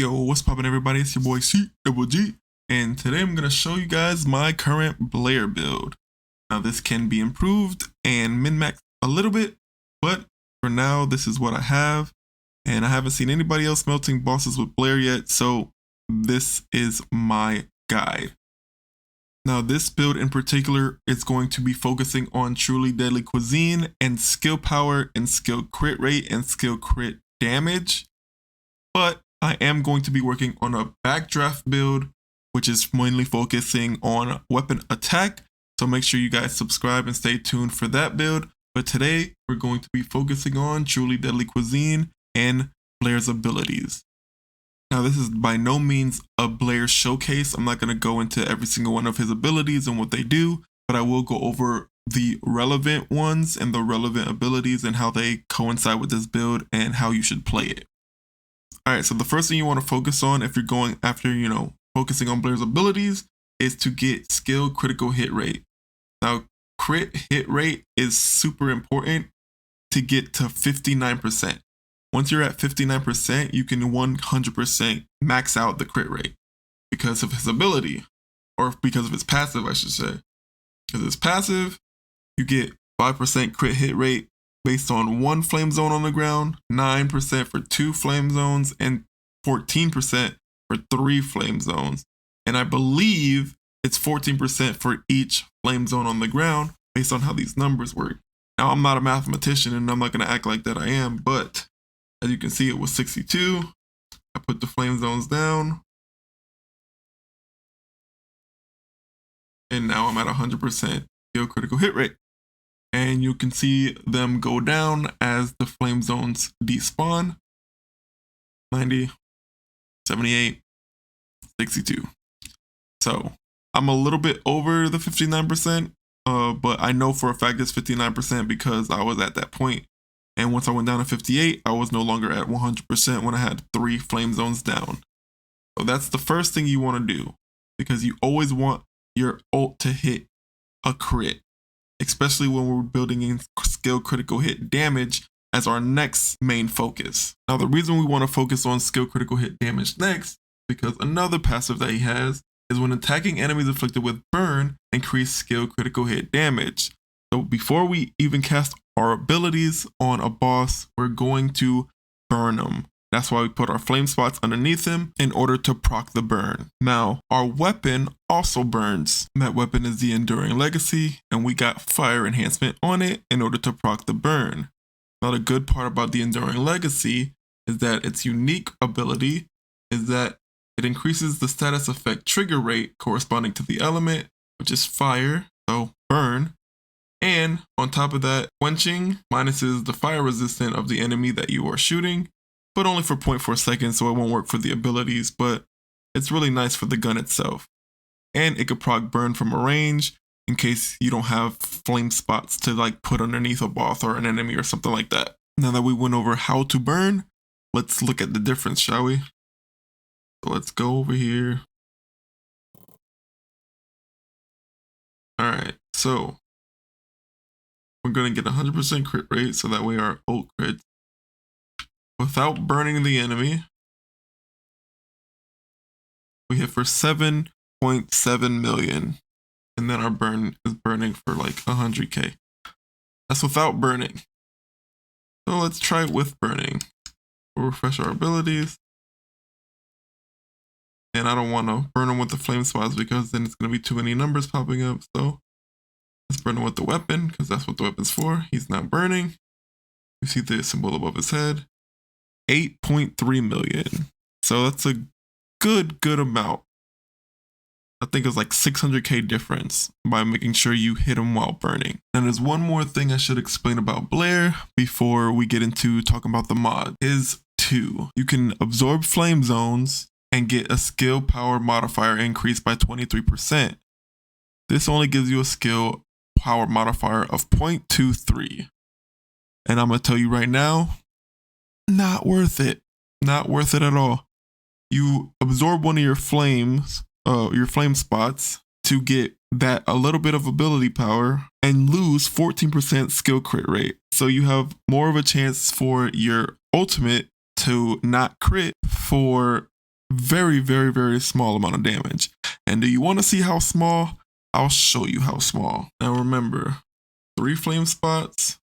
Yo, what's poppin' everybody? It's your boy C-double-G, and today I'm gonna show you guys my current BLAIR build. Now this can be improved and min-maxed a little bit, but for now this is what I have, and I haven't seen anybody else melting bosses with BLAIR yet, so this is my guide. Now this build in particular is going to be focusing on truly deadly cuisine and skill power and skill crit rate and skill crit damage, but I am going to be working on a backdraft build, which is mainly focusing on weapon attack. So make sure you guys subscribe and stay tuned for that build. But today we're going to be focusing on truly deadly cuisine and BLAIR's abilities. Now this is by no means a BLAIR showcase. I'm not going to go into every single one of his abilities and what they do, but I will go over the relevant ones and the relevant abilities and how they coincide with this build and how you should play it. Alright, so the first thing you want to focus on if you're going after, focusing on BLAIR's abilities is to get skill critical hit rate. Now, crit hit rate is super important to get to 59%. Once you're at 59%, you can 100% max out the crit rate because of his ability, or because of his passive, I should say. Because his passive, you get 5% crit hit rate based on 1 flame zone on the ground, 9% for 2 flame zones, and 14% for 3 flame zones. And I believe it's 14% for each flame zone on the ground based on how these numbers work. Now, I'm not a mathematician and I'm not going to act like that I am, but as you can see, it was 62. I put the flame zones down. And now I'm at 100% skill critical hit rate. And you can see them go down as the flame zones despawn. 90, 78, 62. So I'm a little bit over the 59%, but I know for a fact it's 59% because I was at that point. And once I went down to 58, I was no longer at 100% when I had 3 flame zones down. So that's the first thing you want to do, because you always want your ult to hit a crit, especially when we're building in skill critical hit damage as our next main focus. Now, the reason we want to focus on skill critical hit damage next, because another passive that he has is when attacking enemies afflicted with burn, increase skill critical hit damage. So before we even cast our abilities on a boss, we're going to burn them. That's why we put our flame spots underneath him in order to proc the burn. Now, our weapon also burns. That weapon is the Enduring Legacy, and we got fire enhancement on it in order to proc the burn. Now, the good part about the Enduring Legacy is that its unique ability is that it increases the status effect trigger rate corresponding to the element, which is fire, so burn. And on top of that, quenching minuses the fire resistance of the enemy that you are shooting, but only for 0.4 seconds, so it won't work for the abilities, but it's really nice for the gun itself. And it could proc burn from a range in case you don't have flame spots to put underneath a boss or an enemy or something like that. Now that we went over how to burn, let's look at the difference, shall we? So let's go over here. Alright, so we're going to get 100% crit rate, so that way our ult crits without burning the enemy. We hit for 7.7 million, and then our burn is burning for 100k. That's without burning. So let's try it with burning. We'll refresh our abilities. And I don't want to burn them with the flame spots because then it's going to be too many numbers popping up. So let's burn him with the weapon because that's what the weapon's for. He's not burning. You see the symbol above his head. 8.3 million. So that's a good amount. I think it was 600k difference by making sure you hit him while burning. And there's one more thing I should explain about BLAIR before we get into talking about the mod. Is 2. You can absorb flame zones and get a skill power modifier increase by 23%. This only gives you a skill power modifier of 0.23. And I'm going to tell you right now, not worth it. Not worth it at all. You absorb one of your flame spots to get that a little bit of ability power and lose 14% skill crit rate. So you have more of a chance for your ultimate to not crit for very, very, very small amount of damage. And do you want to see how small? I'll show you how small. Now remember, 3 flame spots,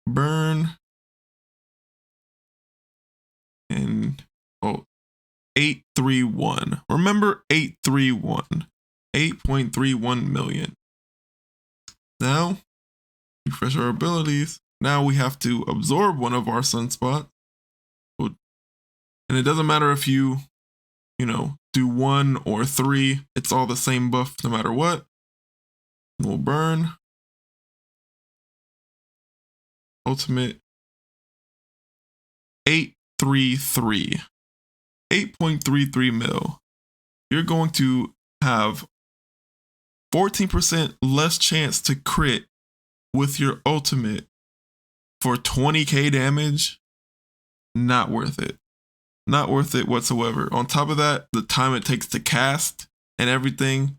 burn, and 831. Remember 831. 8.31 million. Now, refresh our abilities. Now we have to absorb one of our sunspots. And it doesn't matter if you do 1 or 3. It's all the same buff no matter what. We'll burn. Ultimate 833. 8.33 mil. You're going to have 14% less chance to crit with your ultimate for 20k damage. Not worth it. Not worth it whatsoever. On top of that, the time it takes to cast and everything,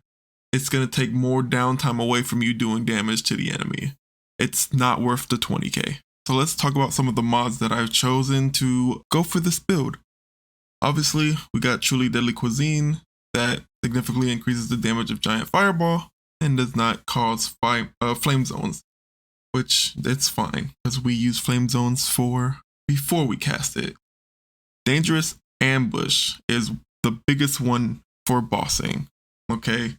it's going to take more downtime away from you doing damage to the enemy. It's not worth the 20k. So let's talk about some of the mods that I've chosen to go for this build. Obviously, we got Truly Deadly Cuisine that significantly increases the damage of Giant Fireball and does not cause flame zones, which it's fine because we use flame zones before we cast it. Dangerous Ambush is the biggest one for bossing, okay?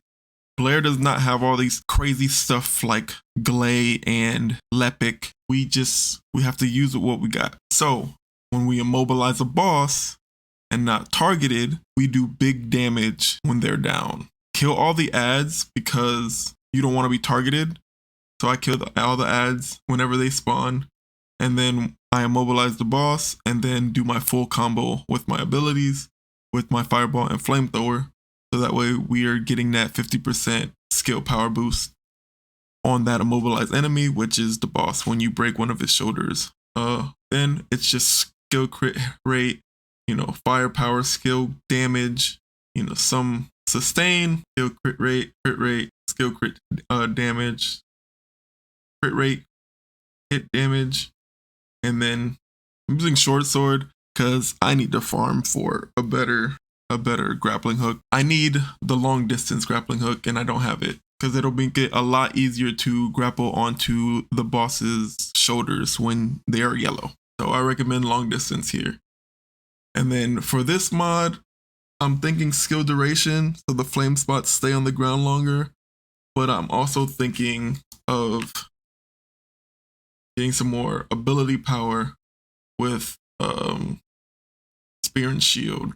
BLAIR does not have all these crazy stuff like Glay and Lepic. We have to use what we got. So when we immobilize a boss and not targeted, we do big damage when they're down. Kill all the ads because you don't want to be targeted. So I kill all the ads whenever they spawn. And then I immobilize the boss and then do my full combo with my abilities, with my fireball and flamethrower. So that way we are getting that 50% skill power boost on that immobilized enemy, which is the boss when you break one of his shoulders. Then it's just skill crit rate, firepower, skill damage, some sustain, skill crit rate, skill crit damage, crit rate, hit damage. And then I'm using short sword because I need to farm for a better grappling hook. I need the long distance grappling hook and I don't have it because it'll make it a lot easier to grapple onto the boss's shoulders when they are yellow. So I recommend long distance here. And then for this mod, I'm thinking skill duration so the flame spots stay on the ground longer. But I'm also thinking of getting some more ability power with Spear and Shield.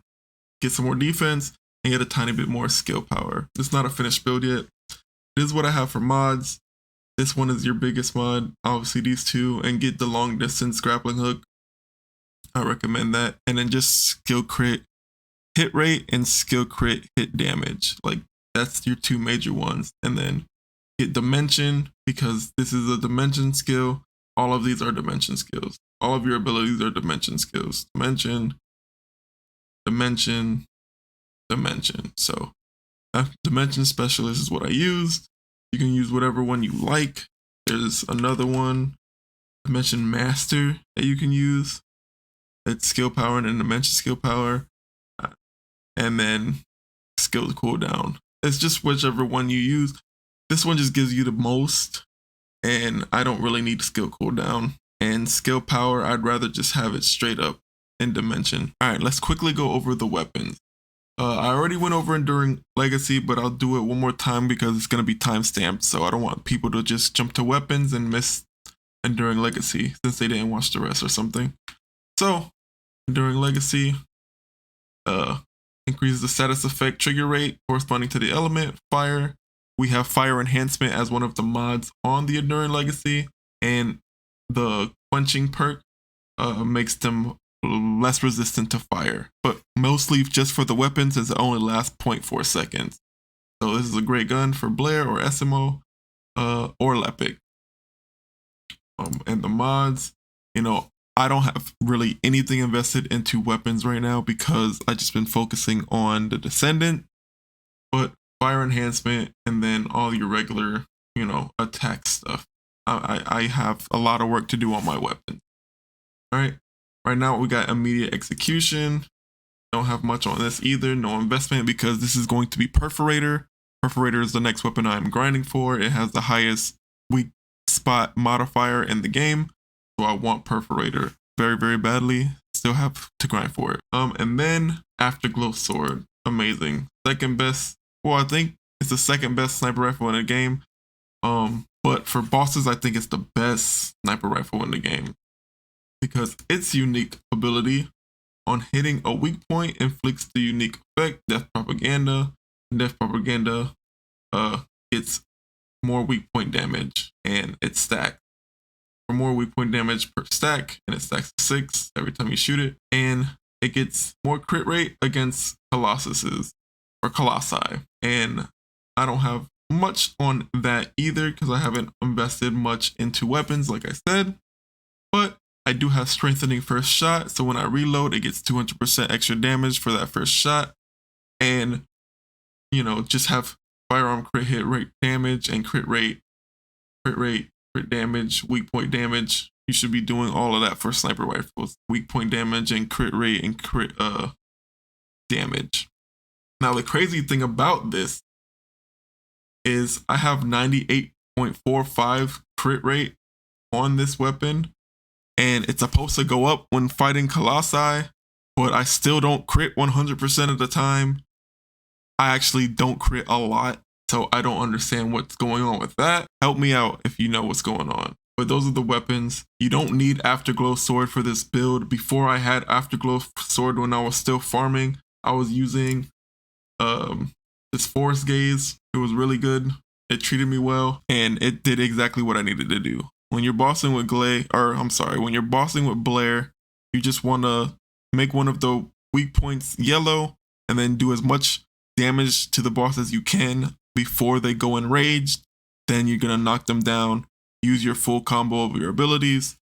Get some more defense and get a tiny bit more skill power. It's not a finished build yet. This is what I have for mods. This one is your biggest mod. Obviously these two, and get the long distance grappling hook. I recommend that. And then just skill crit hit rate and skill crit hit damage. Like that's your 2 major ones. And then get dimension because this is a dimension skill. All of these are dimension skills. All of your abilities are dimension skills. Dimension. So dimension specialist is what I used. You can use whatever one you like. There's another one, dimension master, that you can use. It's skill power and then dimension skill power. And then skill cooldown. It's just whichever one you use. This one just gives you the most. And I don't really need skill cooldown. And skill power, I'd rather just have it straight up in dimension. All right, let's quickly go over the weapons. I already went over Enduring Legacy, but I'll do it one more time because it's going to be timestamped. So I don't want people to just jump to weapons and miss Enduring Legacy since they didn't watch the rest or something. So Enduring Legacy increases the status effect trigger rate corresponding to the element. Fire. We have Fire Enhancement as one of the mods on the Enduring Legacy, and the quenching perk makes them less resistant to fire, but mostly just for the weapons as it only lasts 0.4 seconds. So this is a great gun for BLAIR or SMO or Lepic. And the mods, I don't have really anything invested into weapons right now because I just been focusing on the Descendant, but Fire Enhancement and then all your regular, attack stuff. I have a lot of work to do on my weapon. All right. Right now we got Immediate Execution. Don't have much on this either. No investment because this is going to be Perforator. Perforator is the next weapon I'm grinding for. It has the highest weak spot modifier in the game. So I want Perforator very, very badly. Still have to grind for it. And then Afterglow Sword. Amazing. Second best. Well, I think it's the second best sniper rifle in the game. But for bosses, I think it's the best sniper rifle in the game because its unique ability on hitting a weak point inflicts the unique effect Death Propaganda. Death Propaganda gets more weak point damage and it's stacked for more weak point damage per stack, and it stacks to 6 every time you shoot it, and it gets more crit rate against Colossuses or Colossi. And I don't have much on that either because I haven't invested much into weapons like I said, but I do have strengthening first shot, so when I reload it gets 200% extra damage for that first shot, and you know, just have firearm crit hit rate damage and crit damage, weak point damage. You should be doing all of that for sniper rifles, weak point damage and crit rate and crit damage. Now the crazy thing about this is I have 98.45 crit rate on this weapon, and it's supposed to go up when fighting Colossi, but I still don't crit 100% of the time. I actually don't crit a lot, so I don't understand what's going on with that. Help me out if you know what's going on. But those are the weapons. You don't need Afterglow Sword for this build. Before I had Afterglow Sword when I was still farming, I was using this Forest Gaze. It was really good. It treated me well, and it did exactly what I needed to do. When you're bossing with when you're bossing with BLAIR, you just want to make one of the weak points yellow and then do as much damage to the boss as you can before they go enraged. Then you're going to knock them down, use your full combo of your abilities,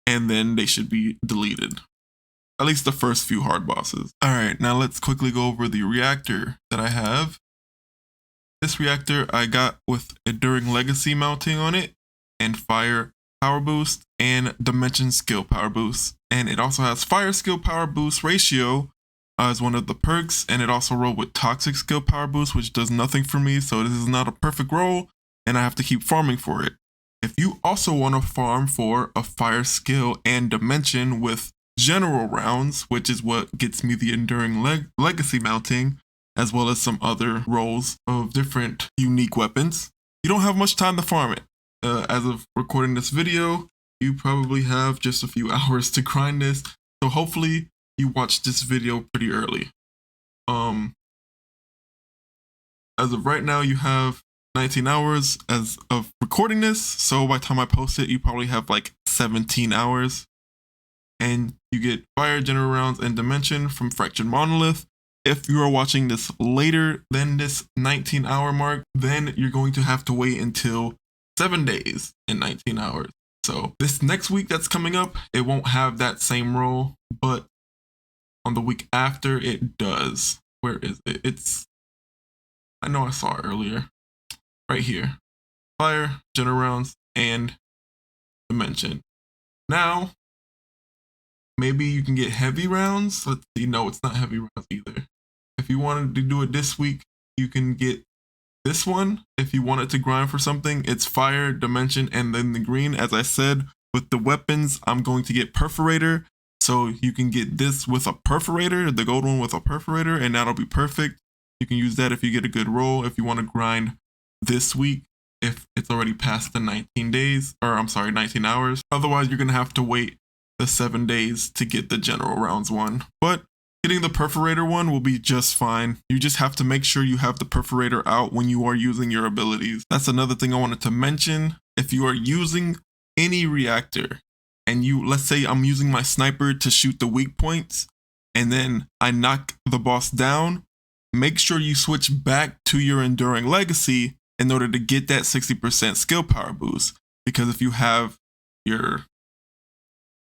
and then they should be deleted. At least the first few hard bosses. Alright, now let's quickly go over the reactor that I have. This reactor I got with Enduring Legacy mounting on it, and Fire Power Boost, and Dimension Skill Power Boost. And it also has Fire Skill Power Boost ratio as one of the perks, and it also rolled with Toxic Skill Power Boost, which does nothing for me, so this is not a perfect roll, and I have to keep farming for it. If you also want to farm for a Fire Skill and Dimension with general rounds, which is what gets me the Enduring Legacy mounting, as well as some other rolls of different unique weapons, you don't have much time to farm it. As of recording this video, you probably have just a few hours to grind this, so hopefully you watched this video pretty early. As of right now, you have 19 hours as of recording this, so by the time I post it, you probably have like 17 hours. And you get Fire, General Rounds, and Dimension from Fractured Monolith. If you are watching this later than this 19-hour mark, then you're going to have to wait until 7 days and 19 hours. So this next week that's coming up, it won't have that same roll, but on the week after it does. Where is it? I know I saw it earlier. Right here. Fire, General Rounds, and Dimension. Now, maybe you can get heavy rounds. Let's see. No, it's not heavy rounds either. If you wanted to do it this week, you can get this one. If you wanted to grind for something, it's Fire, Dimension, and then the green. As I said, with the weapons, I'm going to get Perforator. So you can get this with a Perforator, the gold one with a Perforator, and that'll be perfect. You can use that if you get a good roll. If you want to grind this week, if it's already past the 19 hours. Otherwise, you're going to have to wait the 7 days to get the general rounds one. But getting the Perforator one will be just fine. You just have to make sure you have the Perforator out when you are using your abilities. That's another thing I wanted to mention. If you are using any reactor and let's say I'm using my sniper to shoot the weak points and then I knock the boss down, make sure you switch back to your Enduring Legacy in order to get that 60% skill power boost. Because if you have your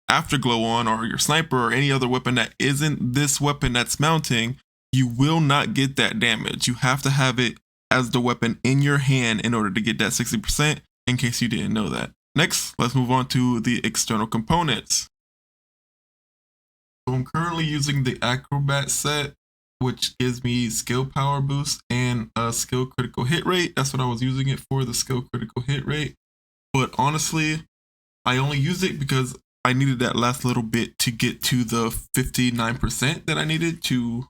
Afterglow on or your sniper or any other weapon that isn't this weapon that's mounting, you will not get that damage. You have to have it as the weapon in your hand in order to get that 60%, in case you didn't know that. Next, let's move on to the external components. So I'm currently using the Acrobat set, which gives me skill power boost and a skill critical hit rate. That's what I was using it for, the skill critical hit rate. But honestly, I only used it because I needed that last little bit to get to the 59% that I needed to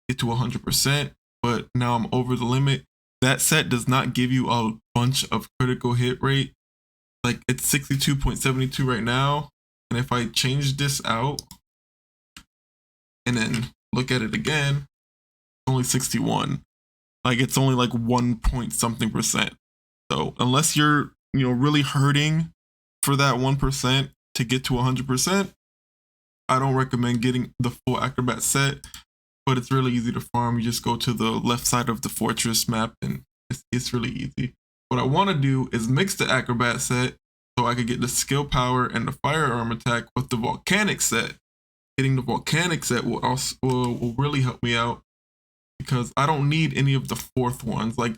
get to 100%. But now I'm over the limit. That set does not give you a bunch of critical hit rate. Like it's 62.72 right now. And if I change this out and then look at it again, it's only 61. Like it's only like 1 point something percent. So unless you're, really hurting for that 1% to get to 100%, I don't recommend getting the full Acrobat set, but it's really easy to farm. You just go to the left side of the fortress map and it's really easy. What I want to do is mix the Acrobat set so I could get the skill power and the firearm attack with the volcanic set. Getting the volcanic set will really help me out because I don't need any of the fourth ones. Like,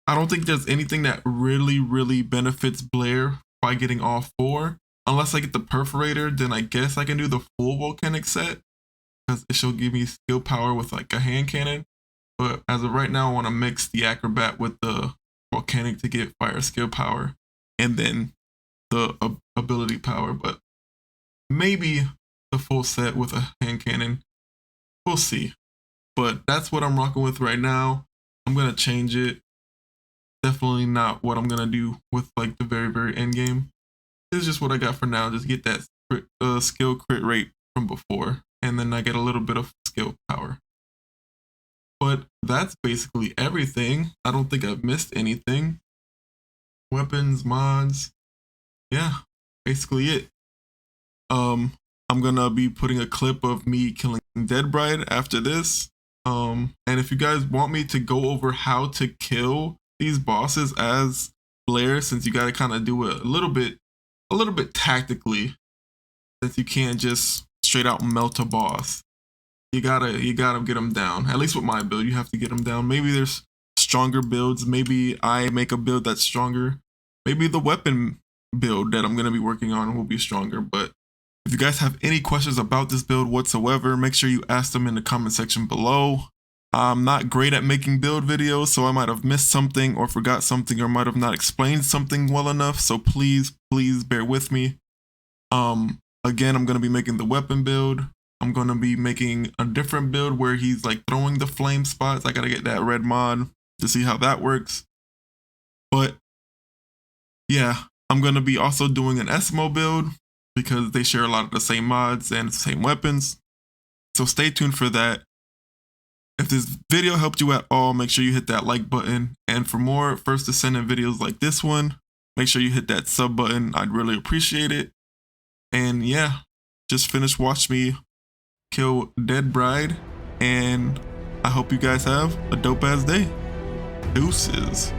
I don't think there's anything that really benefits Blair by getting all four. Unless I get the perforator, then I guess I can do the full volcanic set because it shall give me skill power with like a hand cannon. But as of right now, I want to mix the Acrobat with the volcanic to get fire skill power and then the ability power. But maybe the full set with a hand cannon. We'll see. But that's what I'm rocking with right now. I'm going to change it. Definitely not what I'm going to do with like the very end game. This is just what I got for now. Just get that skill crit rate from before. And then I get a little bit of skill power. But that's basically everything. I don't think I've missed anything. Weapons, mods. Yeah, basically it. I'm gonna be putting a clip of me killing Dead Bride after this. And if you guys want me to go over how to kill these bosses as Blair, since you gotta kind of do it a little bit tactically, since you can't just straight out melt a boss. You gotta get them down. At least with my build, you have to get them down. Maybe there's stronger builds. Maybe I make a build that's stronger. Maybe the weapon build that I'm gonna be working on will be stronger. But if you guys have any questions about this build whatsoever, make sure you ask them in the comment section below. I'm not great at making build videos, so I might have missed something or forgot something or might have not explained something well enough. So please bear with me. Again, I'm gonna be making the weapon build. I'm going to be making a different build where he's like throwing the flame spots. I got to get that red mod to see how that works. But yeah, I'm going to be also doing an SMO build because they share a lot of the same mods and the same weapons. So stay tuned for that. If this video helped you at all, make sure you hit that like button. And for more First Descendant videos like this one, make sure you hit that sub button. I'd really appreciate it. And yeah, just finished watching me kill Dead Bride, and I hope you guys have a dope ass day. Deuces.